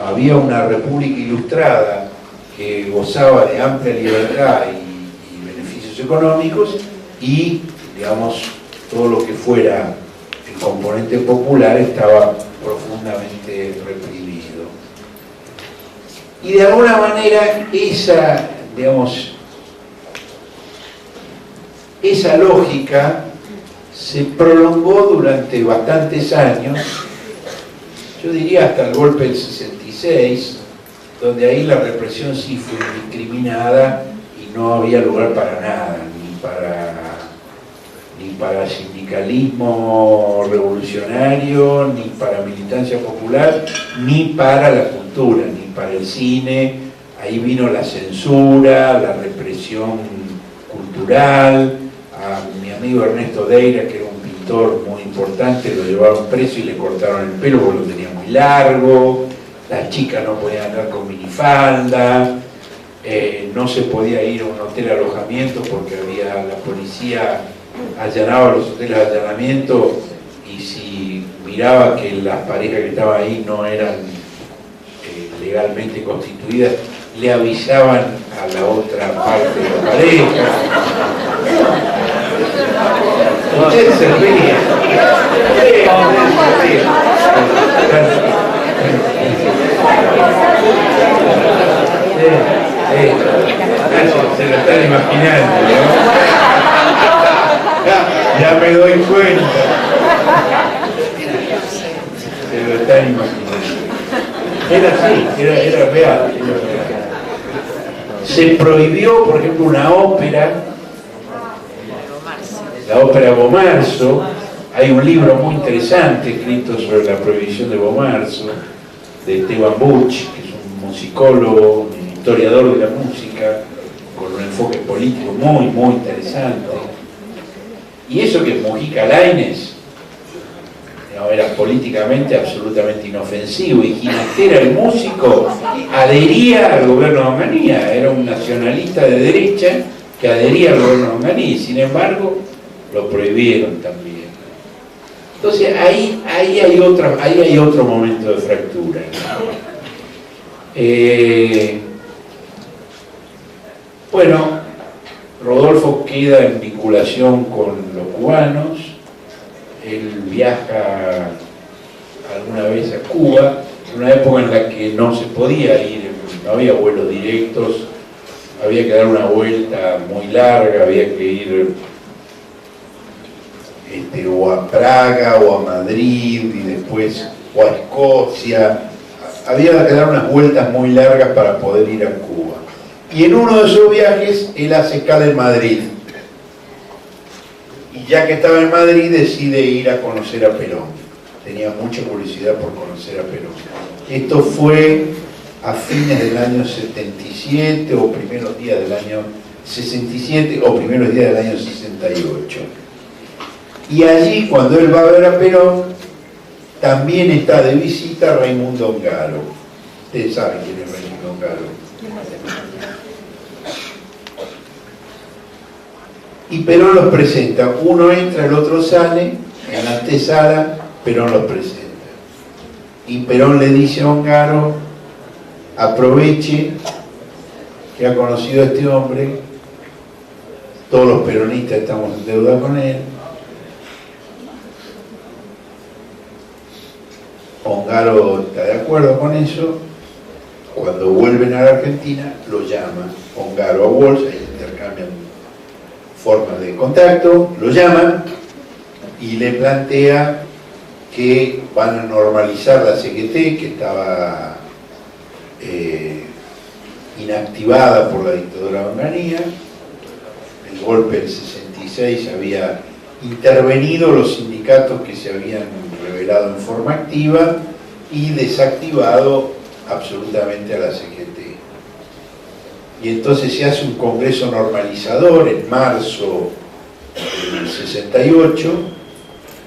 había una república ilustrada que gozaba de amplia libertad y beneficios económicos, y, digamos, todo lo que fuera el componente popular estaba profundamente reprimido. Y de alguna manera esa, digamos, esa lógica se prolongó durante bastantes años, yo diría hasta el golpe del 66, donde ahí la represión sí fue indiscriminada y no había lugar para nada, ni para sindicalismo revolucionario, ni para militancia popular, ni para la cultura, ni para el cine. Ahí vino la censura, la represión cultural. A mi amigo Ernesto Deira, que era un pintor muy importante, lo llevaron preso y le cortaron el pelo porque lo tenía muy largo. Las chicas no podían andar con minifalda, no se podía ir a un hotel de alojamiento porque la policía allanaba los hoteles de allanamiento, y si miraba que las parejas que estaban ahí no eran legalmente constituidas, le avisaban a la otra parte de la pareja. Usted se ríe. Se lo están imaginando, ¿no? Ya me doy cuenta. Se lo están imaginando. Era así, era real. Se prohibió, por ejemplo, una ópera, la ópera Bomarzo. Hay un libro muy interesante escrito sobre la prohibición de Bomarzo, de Esteban Buch, que es un musicólogo, un historiador de la música, con un enfoque político muy, muy interesante. Y eso que Mujica Lainez era políticamente absolutamente inofensivo, y Ginastera, el músico, adhería al gobierno de Onganía, era un nacionalista de derecha que adhería al gobierno de Onganía, y sin embargo lo prohibieron también. Entonces ahí hay otro momento de fractura, ¿no? Bueno, Rodolfo queda en vinculación con los cubanos. Él viaja alguna vez a Cuba, en una época en la que no se podía ir, no había vuelos directos, había que dar una vuelta muy larga, había que ir o a Praga o a Madrid y después o a Escocia. Había que dar unas vueltas muy largas para poder ir a Cuba. Y en uno de esos viajes él hace escala en Madrid. Y ya que estaba en Madrid decide ir a conocer a Perón. Tenía mucha curiosidad por conocer a Perón. Esto fue a fines del año 77 o primeros días del año 67 o primeros días del año 68. Y allí, cuando él va a ver a Perón, también está de visita Raimundo Ongaro. Ustedes saben quién es Raimundo Ongaro. Y Perón los presenta. Uno entra, el otro sale, en la antesala Perón los presenta. Y Perón le dice a Ongaro: aproveche que ha conocido a este hombre, todos los peronistas estamos en deuda con él. Ongaro está de acuerdo con eso. Cuando vuelven a la Argentina lo llama Ongaro a Walsh, ahí intercambian formas de contacto, lo llaman y le plantea que van a normalizar la CGT, que estaba inactivada por la dictadura de Onganía. El golpe del 66 había intervenido los sindicatos que se habían revelado en forma activa y desactivado absolutamente a la CGT. Y entonces se hace un congreso normalizador en marzo del 68,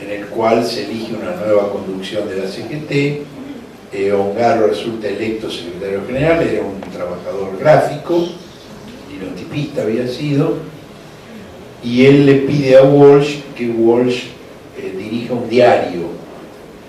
en el cual se elige una nueva conducción de la CGT. Ongaro resulta electo secretario general, era un trabajador gráfico, linotipista había sido, y él le pide a Walsh que Walsh dirija un diario,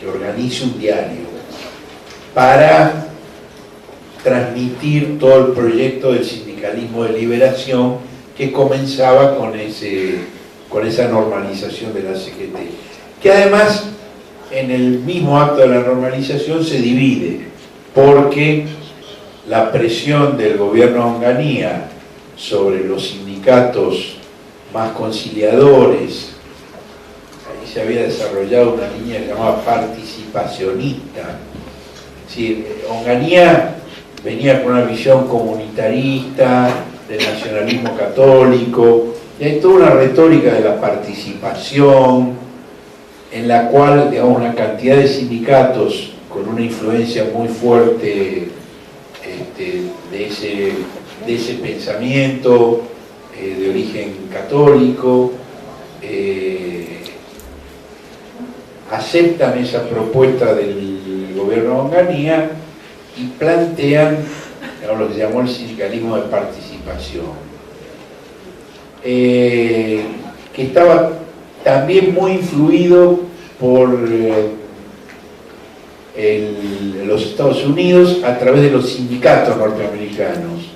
que organice un diario, para transmitir todo el proyecto del sindicalismo de liberación que comenzaba con esa normalización de la CGT, que además en el mismo acto de la normalización se divide, porque la presión del gobierno de Onganía sobre los sindicatos más conciliadores, ahí se había desarrollado una línea llamada participacionista. Es decir, Onganía venía con una visión comunitarista, del nacionalismo católico, y hay toda una retórica de la participación, en la cual, digamos, una cantidad de sindicatos con una influencia muy fuerte de ese pensamiento de origen católico, aceptan esa propuesta del gobierno de Onganía y plantean, digamos, lo que se llamó el sindicalismo de participación, que estaba también muy influido por los Estados Unidos a través de los sindicatos norteamericanos,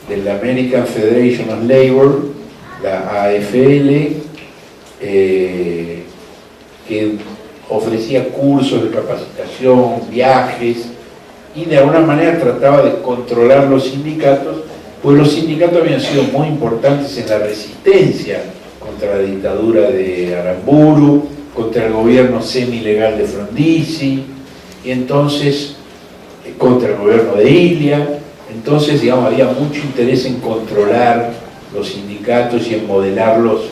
de la American Federation of Labor, la AFL, que ofrecía cursos de capacitación, viajes, y de alguna manera trataba de controlar los sindicatos, pues los sindicatos habían sido muy importantes en la resistencia contra la dictadura de Aramburu, contra el gobierno semi-legal de Frondizi, y entonces contra el gobierno de Ilia. Entonces, digamos, había mucho interés en controlar los sindicatos y en modelarlos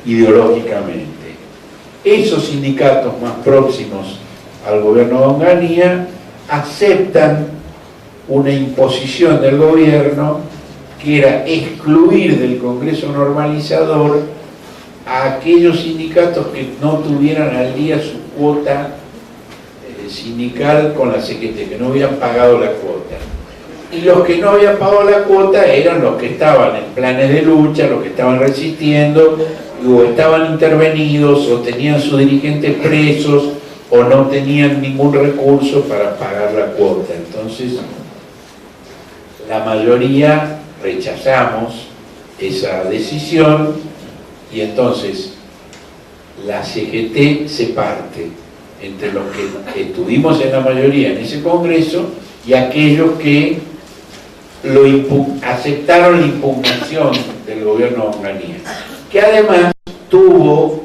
ideológicamente. Esos sindicatos más próximos al gobierno de Onganía aceptan una imposición del gobierno que era excluir del Congreso normalizador a aquellos sindicatos que no tuvieran al día su cuota sindical con la CGT, que no hubieran pagado la cuota. Y los que no habían pagado la cuota eran los que estaban en planes de lucha, los que estaban resistiendo, o estaban intervenidos, o tenían sus dirigentes presos, o no tenían ningún recurso para pagar la cuota. Entonces, la mayoría rechazamos esa decisión y entonces la CGT se parte entre los que estuvimos en la mayoría en ese congreso y aquellos que aceptaron la impugnación del gobierno de Onganía, que además tuvo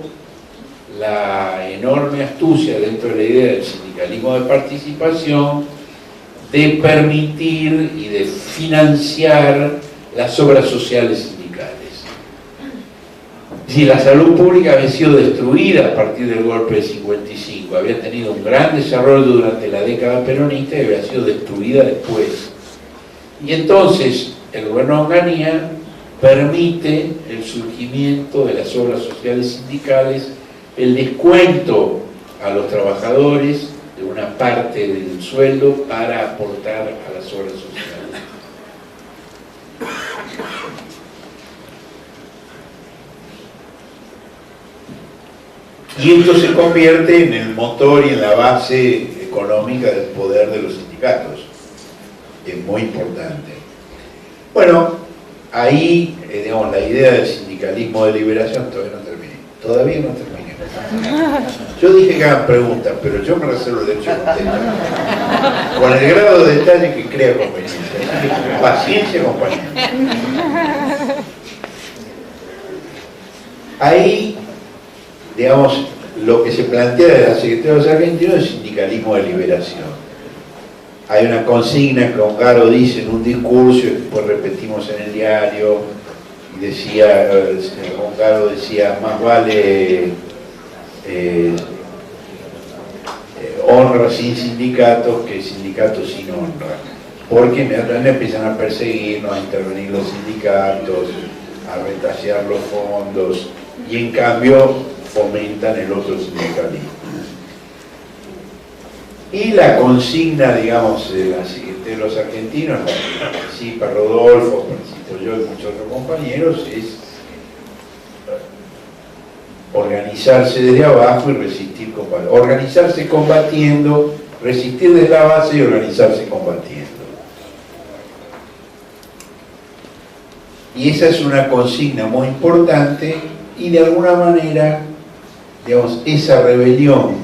la enorme astucia dentro de la idea del sindicalismo de participación de permitir y de financiar las obras sociales sindicales. Si la salud pública había sido destruida a partir del golpe de 55, había tenido un gran desarrollo durante la década peronista y había sido destruida después. Y entonces el gobierno de Onganía permite el surgimiento de las obras sociales sindicales, el descuento a los trabajadores de una parte del sueldo para aportar a las obras sociales. Y esto se convierte en el motor y en la base económica del poder de los sindicatos. Es muy importante. Bueno, ahí, digamos, la idea del sindicalismo de liberación todavía no terminé. Yo dije que hagan preguntas, pero yo me reservo el derecho a contestar con el grado de detalle que crea conveniencia. Paciencia, compañero. Ahí, digamos, lo que se plantea de la Secretaría de los Argentinos es sindicalismo de liberación. Hay una consigna que Ongaro dice en un discurso y después repetimos en el diario, y decía, Ongaro decía, más vale honra sin sindicatos que sindicatos sin honra, porque inmediatamente empiezan a perseguirnos, a intervenir los sindicatos, a retasear los fondos, y en cambio fomentan el otro sindicalismo. Y la consigna, digamos, de la Secretaría de los Argentinos, la participa Rodolfo, participo yo y muchos otros compañeros, es organizarse desde abajo y resistir combatiendo. Organizarse combatiendo, resistir desde la base y organizarse combatiendo. Y esa es una consigna muy importante y de alguna manera, digamos, esa rebelión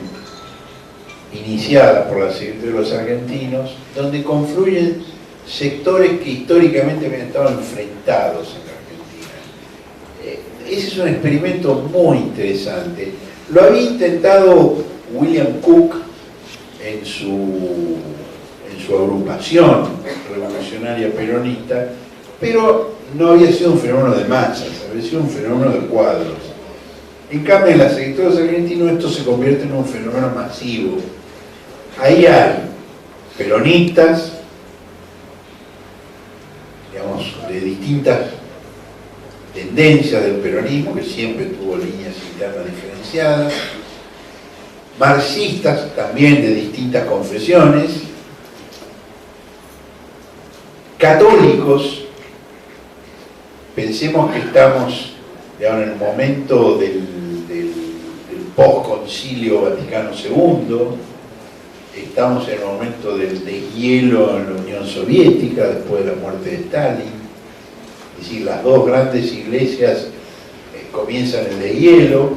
iniciada por la Secretaría de los Argentinos, donde confluyen sectores que históricamente habían estado enfrentados en la Argentina. Ese es un experimento muy interesante. Lo había intentado William Cook en su agrupación revolucionaria peronista, pero no había sido un fenómeno de masas, había sido un fenómeno de cuadros. En cambio, en la Secretaría de los Argentinos esto se convierte en un fenómeno masivo. Ahí hay peronistas, digamos, de distintas tendencias del peronismo, que siempre tuvo líneas internas diferenciadas, marxistas también de distintas confesiones, católicos. Pensemos que estamos, digamos, en el momento del post-concilio Vaticano II, estamos en el momento del deshielo en la Unión Soviética después de la muerte de Stalin. Es decir, las dos grandes iglesias comienzan el deshielo,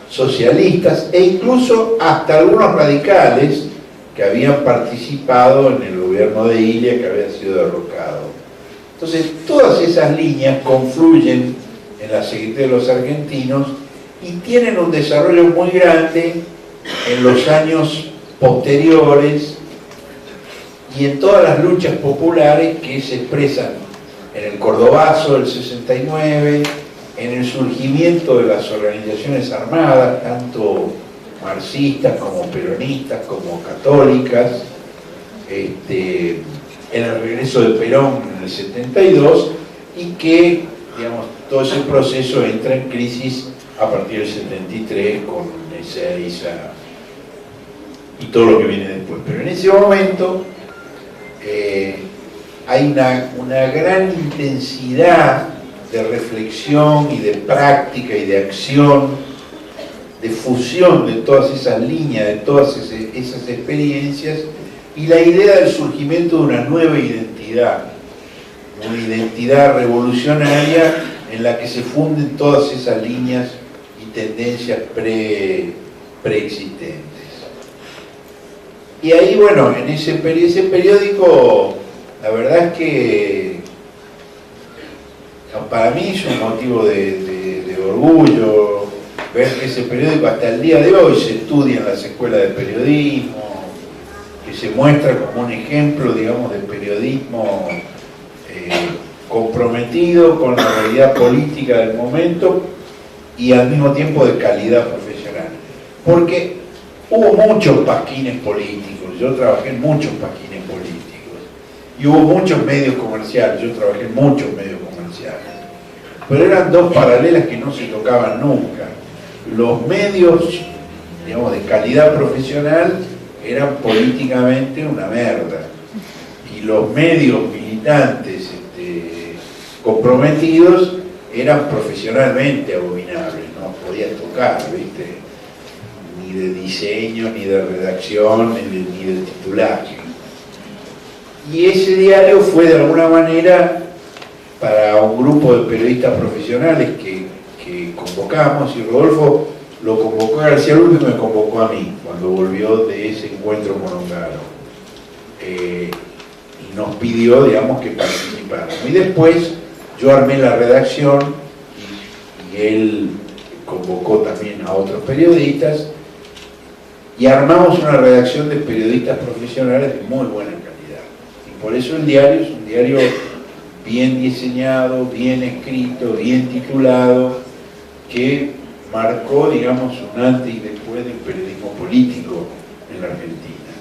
socialistas e incluso hasta algunos radicales que habían participado en el gobierno de Ilia, que había sido derrocado. Entonces, todas esas líneas confluyen en la Secretaría de los Argentinos y tienen un desarrollo muy grande en los años posteriores y en todas las luchas populares que se expresan en el Cordobazo del 69, en el surgimiento de las organizaciones armadas, tanto marxistas como peronistas, como católicas, en el regreso de Perón en el 72, y que, digamos, todo ese proceso entra en crisis a partir del 73 con Ezeiza y todo lo que viene después. Pero en ese momento hay una gran intensidad de reflexión y de práctica y de acción, de fusión de todas esas líneas, de todas esas experiencias, y la idea del surgimiento de una nueva identidad, una identidad revolucionaria en la que se funden todas esas líneas y tendencias preexistentes. Y ahí, bueno, en ese periódico, la verdad es que para mí es un motivo de orgullo ver que ese periódico hasta el día de hoy se estudia en las escuelas de periodismo, que se muestra como un ejemplo, digamos, de periodismo comprometido con la realidad política del momento y al mismo tiempo de calidad profesional. Porque hubo muchos pasquines políticos, yo trabajé en muchos pasquines políticos, y hubo muchos medios comerciales, yo trabajé en muchos medios comerciales, pero eran dos paralelas que no se tocaban nunca. Los medios, digamos, de calidad profesional eran políticamente una merda, y los medios militantes comprometidos eran profesionalmente abominables, no podías tocar, ¿viste? Ni de diseño, ni de redacción, ni de titulaje. Y ese diario fue de alguna manera para un grupo de periodistas profesionales que convocamos, y Rodolfo lo convocó a García Luque y me convocó a mí cuando volvió de ese encuentro con Ongaro, y nos pidió, digamos, que participáramos. Y después yo armé la redacción y él convocó también a otros periodistas y armamos una redacción de periodistas profesionales de muy buena calidad. Y por eso el diario es un diario bien diseñado, bien escrito, bien titulado, que marcó, digamos, un antes y después del periodismo político en la Argentina.